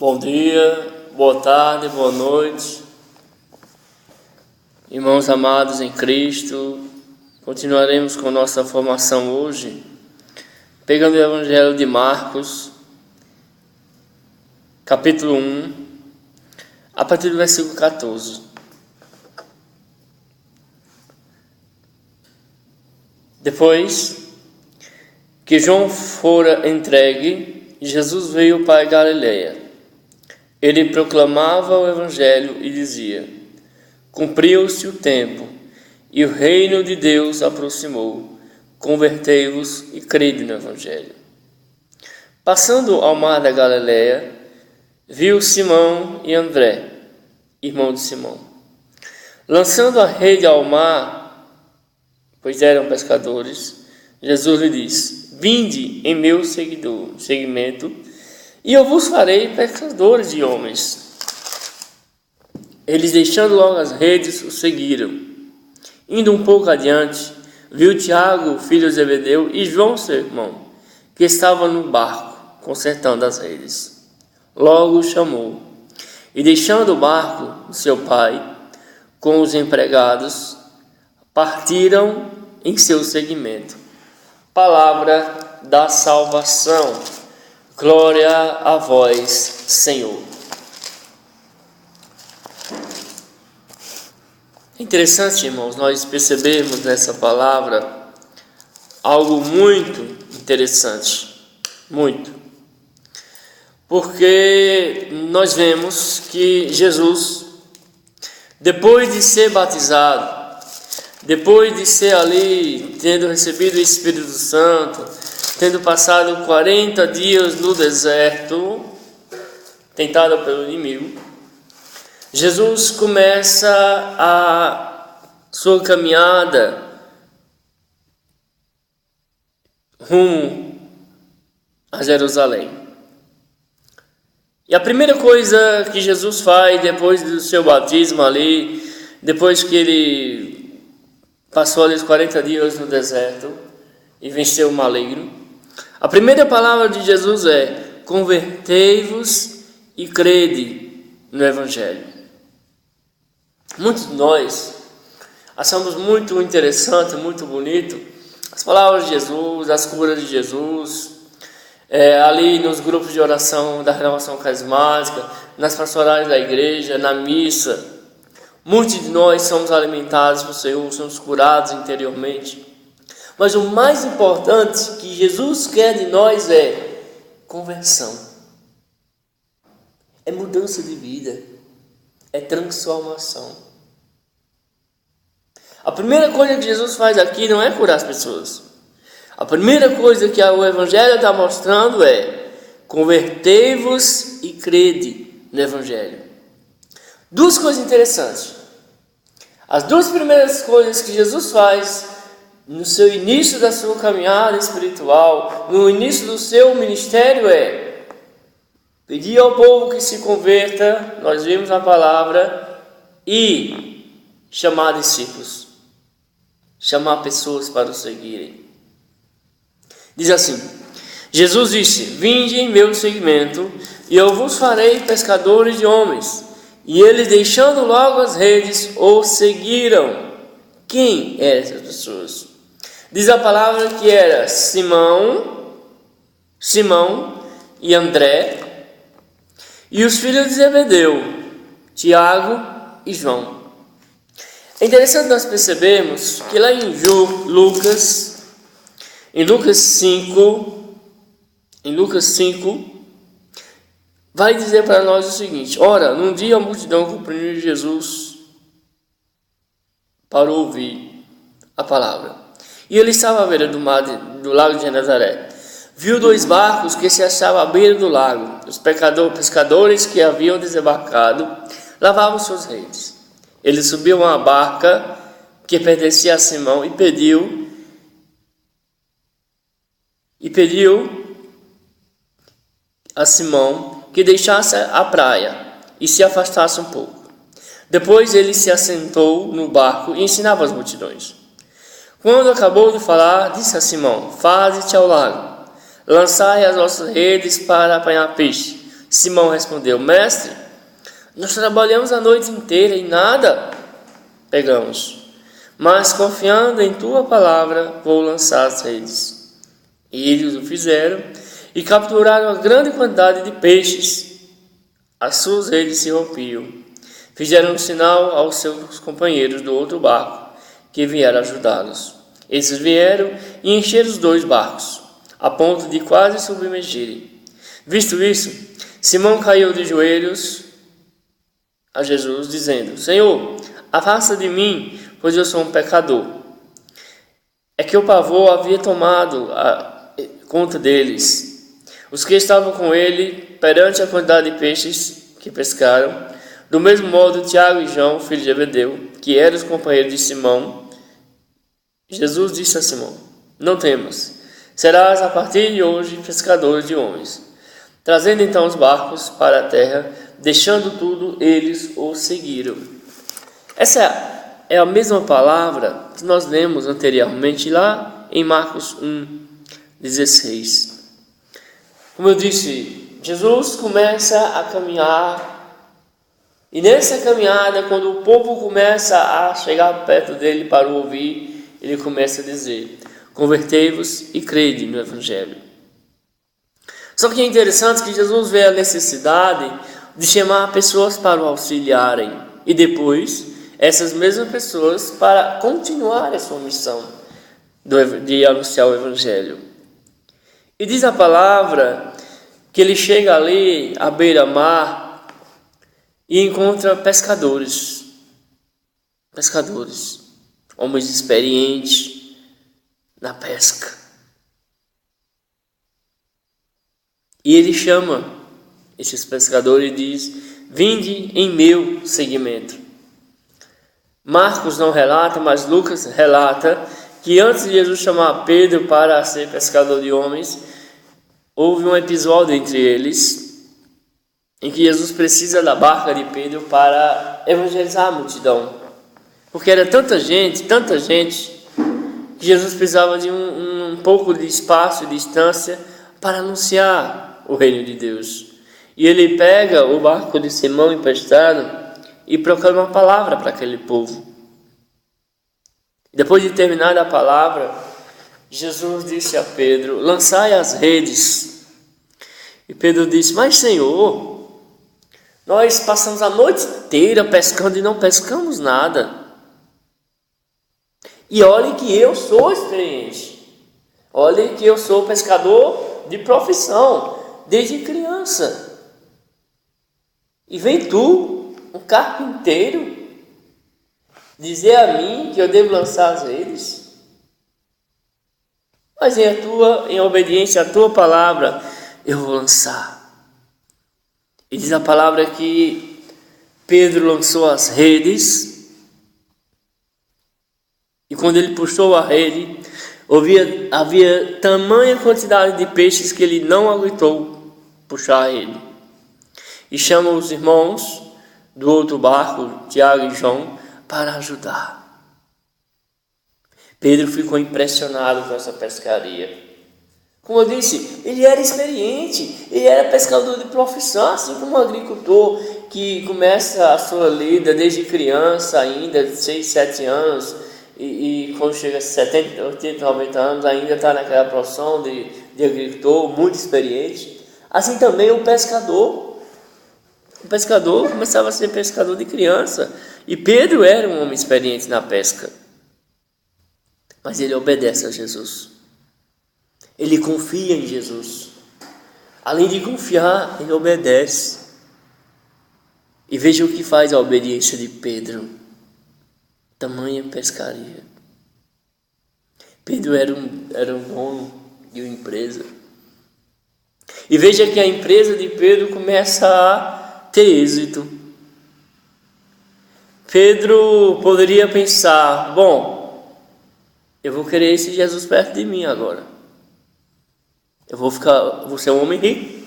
Bom dia, boa tarde, boa noite, irmãos amados em Cristo. Continuaremos com nossa formação hoje, pegando o Evangelho de Marcos, capítulo 1, a partir do versículo 14. Depois que João fora entregue, Jesus veio para a Galileia. Ele proclamava o Evangelho e dizia: cumpriu-se o tempo e o reino de Deus aproximou. Convertei-vos e crede no Evangelho. Passando ao mar da Galileia, viu Simão e André, irmão de Simão, lançando a rede ao mar, pois eram pescadores. Jesus lhe disse: vinde em meu seguimento, e eu vos farei pescadores de homens. Eles, deixando logo as redes, o seguiram. Indo um pouco adiante, viu Tiago, filho de Zebedeu, e João, seu irmão, que estavam no barco, consertando as redes. Logo o chamou, e deixando o barco de seu pai, com os empregados, partiram em seu seguimento. Palavra da salvação. Glória a vós, Senhor. É interessante, irmãos, nós percebermos nessa palavra algo muito interessante, muito. Porque nós vemos que Jesus, depois de ser batizado, depois de ser ali, tendo recebido o Espírito Santo, tendo passado 40 dias no deserto, tentado pelo inimigo, Jesus começa a sua caminhada rumo a Jerusalém. E a primeira coisa que Jesus faz depois do seu batismo ali, depois que ele passou ali os 40 dias no deserto e venceu o maligno, a primeira palavra de Jesus é: convertei-vos e crede no Evangelho. Muitos de nós achamos muito interessante, muito bonito as palavras de Jesus, as curas de Jesus, ali nos grupos de oração da renovação carismática, nas pastorais da igreja, na missa. Muitos de nós somos alimentados pelo Senhor, somos curados interiormente. Mas o mais importante que Jesus quer de nós é conversão, é mudança de vida, é transformação. A primeira coisa que Jesus faz aqui não é curar as pessoas. A primeira coisa que o Evangelho está mostrando é: convertei-vos e crede no Evangelho. Duas coisas interessantes. As duas primeiras coisas que Jesus faz no seu início da sua caminhada espiritual, no início do seu ministério, é pedir ao povo que se converta, nós vimos a palavra, e chamar discípulos, chamar pessoas para o seguirem. Diz assim: Jesus disse: vinde em meu seguimento, e eu vos farei pescadores de homens. E eles, deixando logo as redes, o seguiram. Quem eram essas pessoas? Diz a palavra que era Simão e André, e os filhos de Zebedeu, Tiago e João. É interessante nós percebermos que lá em Lucas 5, vai dizer para nós o seguinte: ora, num dia a multidão comprimiu Jesus para ouvir a palavra. E ele estava à beira do lago de Genezaré. Viu dois barcos que se achavam à beira do lago. Os pescadores que haviam desembarcado lavavam suas redes. Ele subiu a uma barca que pertencia a Simão e pediu a Simão que deixasse a praia e se afastasse um pouco. Depois ele se assentou no barco e ensinava as multidões. Quando acabou de falar, disse a Simão: faze-te ao lago, lançai as vossas redes para apanhar peixe. Simão respondeu: Mestre, nós trabalhamos a noite inteira e nada pegamos, mas confiando em tua palavra, vou lançar as redes. E eles o fizeram e capturaram uma grande quantidade de peixes. As suas redes se rompiam. Fizeram um sinal aos seus companheiros do outro barco, que vieram ajudá-los. Esses vieram e encheram os 2 barcos, a ponto de quase submergirem. Visto isso, Simão caiu de joelhos a Jesus, dizendo: Senhor, afasta de mim, pois eu sou um pecador. É que o pavor havia tomado conta deles. Os que estavam com ele, perante a quantidade de peixes que pescaram, do mesmo modo Tiago e João, filho de Zebedeu, que eram os companheiros de Simão, Jesus disse a Simão: Não temas, serás a partir de hoje pescador de homens. Trazendo então os barcos para a terra, deixando tudo, eles o seguiram. Essa é a mesma palavra que nós lemos anteriormente lá em Marcos 1:16. Como eu disse, Jesus começa a caminhar, e nessa caminhada, quando o povo começa a chegar perto dele para o ouvir, ele começa a dizer: convertei-vos e crede no Evangelho. Só que é interessante que Jesus vê a necessidade de chamar pessoas para o auxiliarem, e depois essas mesmas pessoas para continuar a sua missão de anunciar o Evangelho. E diz a palavra que ele chega ali à beira-mar e encontra pescadores, homens experientes na pesca. E ele chama esses pescadores e diz: vinde em meu seguimento. Marcos não relata, mas Lucas relata que antes de Jesus chamar Pedro para ser pescador de homens, houve um episódio entre eles em que Jesus precisa da barca de Pedro para evangelizar a multidão, porque era tanta gente, que Jesus precisava de um pouco de espaço e distância para anunciar o reino de Deus. E ele pega o barco de Simão emprestado e proclama a palavra para aquele povo. Depois de terminar a palavra, Jesus disse a Pedro: lançai as redes. E Pedro disse: mas Senhor, nós passamos a noite inteira pescando e não pescamos nada. E olhe que eu sou experiente. Olhe que eu sou pescador de profissão, desde criança. E vem tu, um carpinteiro, dizer a mim que eu devo lançar as redes? Mas em obediência à tua palavra, eu vou lançar. E diz a palavra que Pedro lançou as redes, e quando ele puxou a rede, havia tamanha quantidade de peixes que ele não aguentou puxar a rede. E chama os irmãos do outro barco, Tiago e João, para ajudar. Pedro ficou impressionado com essa pescaria. Como eu disse, ele era experiente, ele era pescador de profissão, assim como um agricultor que começa a sua lida desde criança ainda, de 6, 7 anos, e quando chega a 70, 80, 90 anos ainda está naquela profissão de agricultor, muito experiente. Assim também o pescador. O pescador começava a ser pescador de criança. E Pedro era um homem experiente na pesca. Mas ele obedece a Jesus. Ele confia em Jesus. Além de confiar, ele obedece. E veja o que faz a obediência de Pedro. Tamanha pescaria. Pedro era um dono de uma empresa. E veja que a empresa de Pedro começa a ter êxito. Pedro poderia pensar: bom, eu vou querer esse Jesus perto de mim agora. Eu vou ser um homem rico.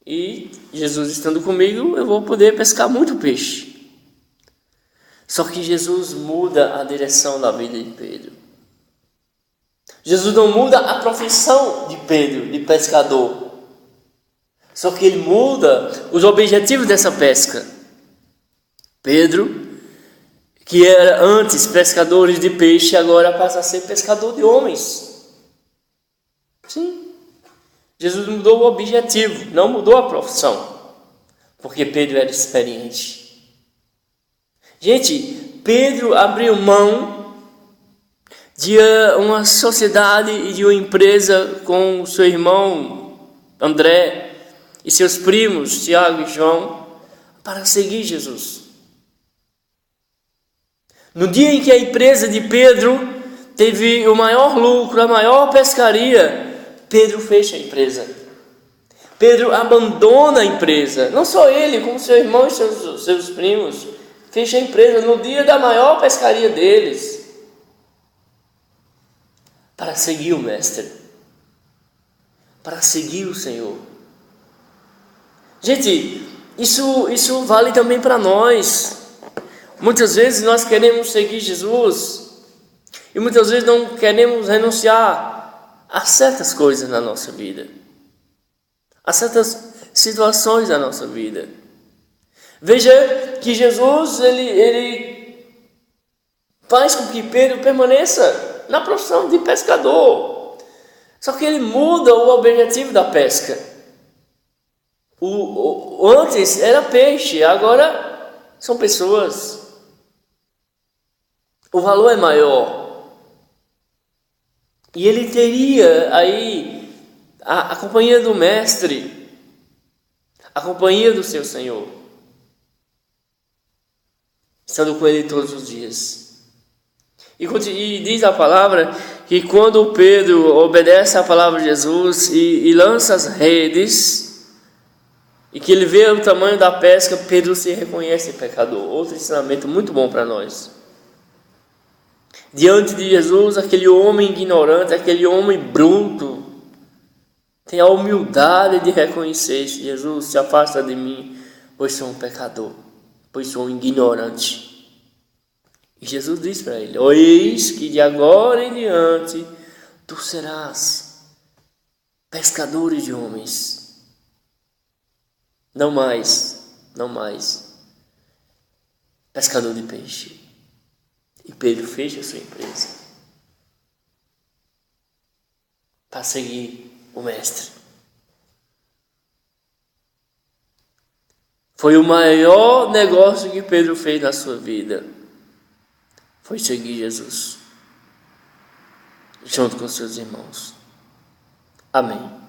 E Jesus estando comigo, eu vou poder pescar muito peixe. Só que Jesus muda a direção da vida de Pedro. Jesus não muda a profissão de Pedro, de pescador. Só que ele muda os objetivos dessa pesca. Pedro, que era antes pescador de peixe, agora passa a ser pescador de homens. Sim. Jesus mudou o objetivo, não mudou a profissão, porque Pedro era experiente. Gente, Pedro abriu mão de uma sociedade e de uma empresa com seu irmão André e seus primos Tiago e João para seguir Jesus. No dia em que a empresa de Pedro teve o maior lucro, a maior pescaria, Pedro fecha a empresa. Pedro abandona a empresa. Não só ele, como seu irmão e seus primos. Fecha a empresa no dia da maior pescaria deles. Para seguir o Mestre. Para seguir o Senhor. Gente, isso vale também para nós. Muitas vezes nós queremos seguir Jesus. E muitas vezes não queremos renunciar a certas coisas na nossa vida, a certas situações da nossa vida. Veja que Jesus ele faz com que Pedro permaneça na profissão de pescador. Só que ele muda o objetivo da pesca. Antes era peixe, agora são pessoas. O valor é maior. E ele teria aí a companhia do Mestre, a companhia do seu Senhor, estando com ele todos os dias. E diz a palavra que quando Pedro obedece à palavra de Jesus e lança as redes, e que ele vê o tamanho da pesca, Pedro se reconhece pecador. Outro ensinamento muito bom para nós. Diante de Jesus, aquele homem ignorante, aquele homem bruto, tem a humildade de reconhecer: Jesus, se afasta de mim, pois sou um pecador, pois sou um ignorante. E Jesus diz para ele: eis que de agora em diante tu serás pescador de homens. Não mais pescador de peixe. E Pedro fecha a sua empresa para seguir o Mestre. Foi o maior negócio que Pedro fez na sua vida. Foi seguir Jesus, junto com seus irmãos. Amém.